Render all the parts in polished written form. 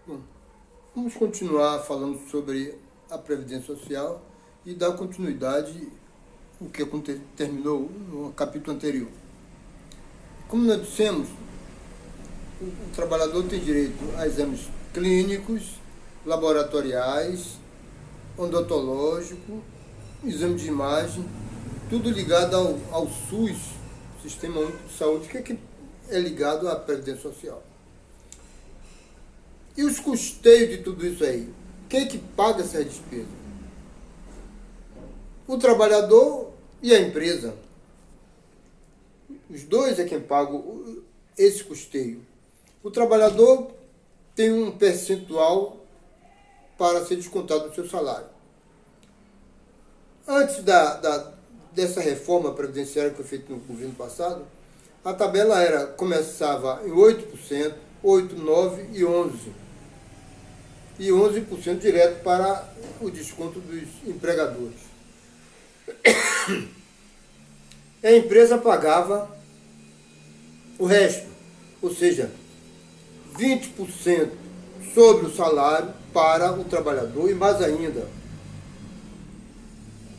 Bom, vamos continuar falando sobre a Previdência Social e dar continuidade ao que terminou no capítulo anterior. Como nós dissemos, o trabalhador tem direito a exames clínicos, laboratoriais, odontológico, exame de imagem, tudo ligado ao SUS, Sistema Único de Saúde, que é ligado à Previdência Social. E os custeios de tudo isso aí? Quem é que paga essas despesas? O trabalhador e a empresa. Os dois é quem pagam esse custeio. O trabalhador tem um percentual para ser descontado do seu salário. Antes dessa reforma previdenciária que foi feita no governo passado, a tabela começava em 8%, 8%, 9% e 11%. E 11% direto para o desconto dos empregadores. A empresa pagava o resto, ou seja, 20% sobre o salário para o trabalhador e mais ainda.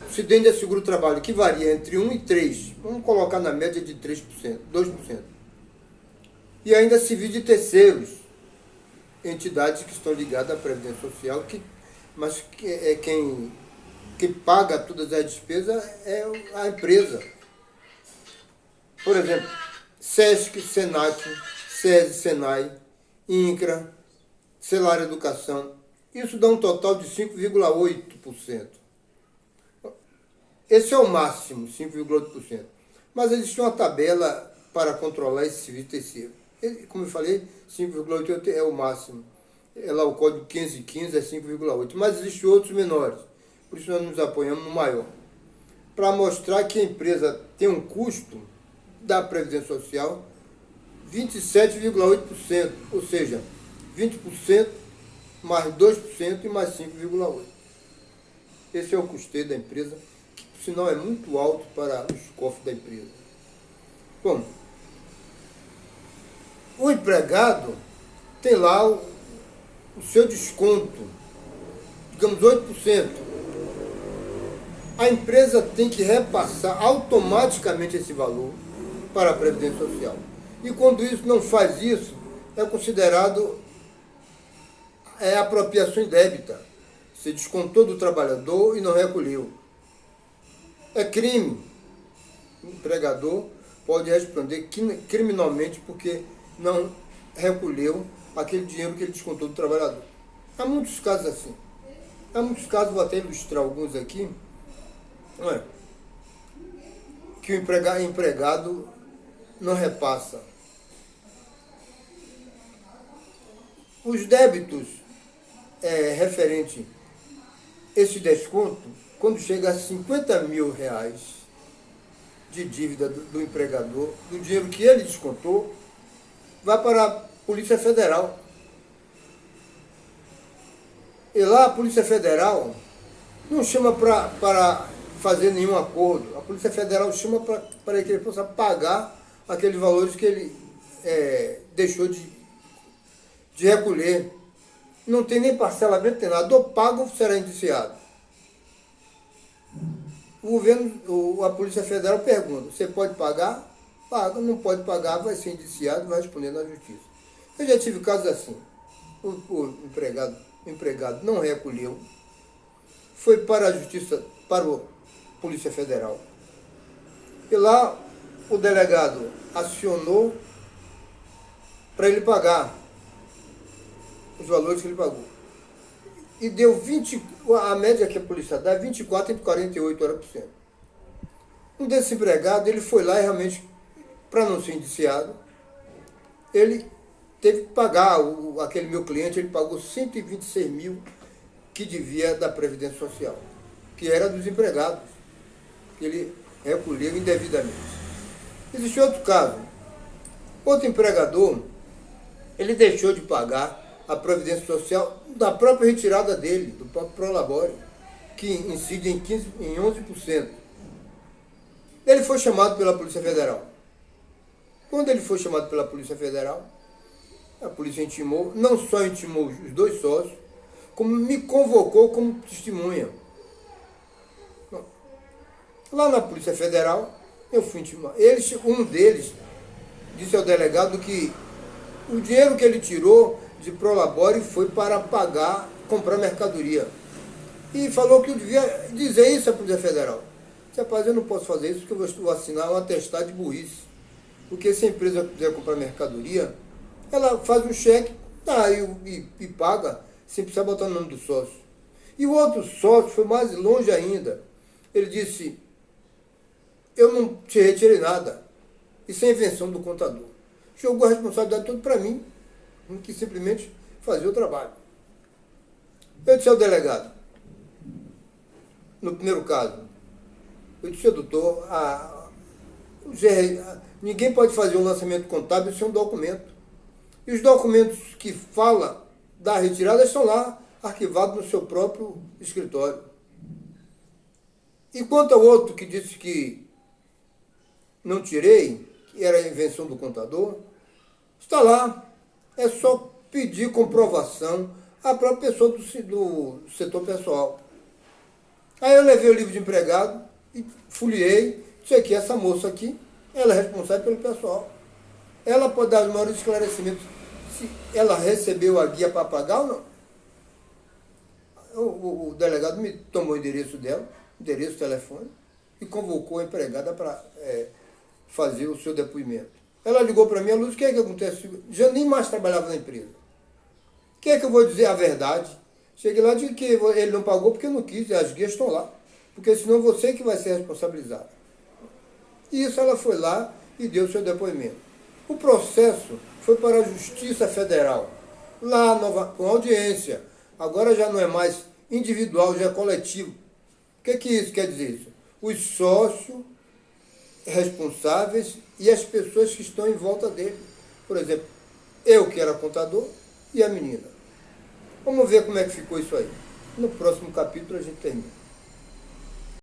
O acidente de seguro-trabalho, que varia entre 1 e 3, vamos colocar na média de 3%, 2%. E ainda serviço de terceiros, entidades que estão ligadas à Previdência Social, mas quem paga todas as despesas é a empresa. Por exemplo, SESC, SENAC, SESI, SENAI, INCRA, Selar Educação. Isso dá um total de 5,8%. Esse é o máximo, 5,8%. Mas existe uma tabela para controlar esse serviço terceiro. Como eu falei, 5,8% é o máximo. Lá o código 515 é 5,8%. Mas existem outros menores. Por isso nós nos apoiamos no maior. Para mostrar que a empresa tem um custo da Previdência Social 27,8%. Ou seja, 20% mais 2% e mais 5,8%. Esse é o custeio da empresa, que por sinal é muito alto para os cofres da empresa. Bom, o empregado tem lá o seu desconto, digamos 8%. A empresa tem que repassar automaticamente esse valor para a Previdência Social. E quando isso não faz isso, é considerado apropriação indébita. Você descontou do trabalhador e não recolheu. É crime. O empregador pode responder criminalmente porque não recolheu aquele dinheiro que ele descontou do trabalhador. Há muitos casos assim. Há muitos casos, vou até ilustrar alguns aqui, que o empregado não repassa. Os débitos referente esse desconto, quando chega a 50 mil reais de dívida do empregador, do dinheiro que ele descontou, vai para a Polícia Federal. E lá a Polícia Federal não chama para fazer nenhum acordo. A Polícia Federal chama para que ele possa pagar aqueles valores que ele deixou de recolher. Não tem nem parcelamento, nem nada. Ou paga ou será indiciado. O governo, a Polícia Federal pergunta, você pode pagar? Paga. Não pode pagar, vai ser indiciado, vai responder na justiça. Eu já tive casos assim. O empregado não recolheu, foi para a justiça, para a Polícia Federal. E lá o delegado acionou para ele pagar os valores que ele pagou. E deu a média que a polícia dá é 24 entre 48 horas por cento. Um desses empregados, ele foi lá e realmente, para não ser indiciado, ele teve que pagar, aquele meu cliente, ele pagou 126 mil que devia da Previdência Social, que era dos empregados, que ele recolheu indevidamente. Existe outro caso. Outro empregador, ele deixou de pagar a Previdência Social da própria retirada dele, do próprio Prolabore, que incide em 11%. Ele foi chamado pela Polícia Federal. Quando ele foi chamado pela Polícia Federal, A polícia intimou, não só intimou os dois sócios, como me convocou como testemunha. Lá na Polícia Federal, eu fui intimado. Um deles disse ao delegado que o dinheiro que ele tirou de Prolabore foi para comprar mercadoria. E falou que eu devia dizer isso à Polícia Federal. Disse, rapaz, eu não posso fazer isso porque eu vou assinar um atestado de burrice. Porque se a empresa quiser comprar mercadoria, ela faz um cheque, e paga, sem precisar botar o nome do sócio. E o outro sócio foi mais longe ainda. Ele disse, eu não te retirei nada. Isso é invenção do contador. Jogou a responsabilidade toda para mim, que simplesmente fazia o trabalho. Eu disse ao delegado, no primeiro caso, eu disse, doutor, ninguém pode fazer um lançamento contábil sem um documento. E os documentos que falam da retirada estão lá, arquivados no seu próprio escritório. E quanto ao outro que disse que não tirei, que era a invenção do contador, está lá. É só pedir comprovação à própria pessoa do setor pessoal. Aí eu levei o livro de empregado e folheei, disse aqui, essa moça aqui, ela é responsável pelo pessoal. Ela pode dar os maiores esclarecimentos se ela recebeu a guia para pagar ou não. O delegado me tomou o endereço dela, endereço, telefone, e convocou a empregada para fazer o seu depoimento. Ela ligou para mim, Lúcia, o que é que acontece? Já nem mais trabalhava na empresa. O que é que eu vou dizer a verdade? Cheguei lá e disse que ele não pagou porque eu não quis, as guias estão lá. Porque senão você que vai ser responsabilizado. E isso ela foi lá e deu o seu depoimento. O processo foi para a Justiça Federal, lá com audiência. Agora já não é mais individual, já é coletivo. O que isso quer dizer? Isso? Os sócios responsáveis e as pessoas que estão em volta dele. Por exemplo, eu que era contador e a menina. Vamos ver como é que ficou isso aí. No próximo capítulo a gente termina.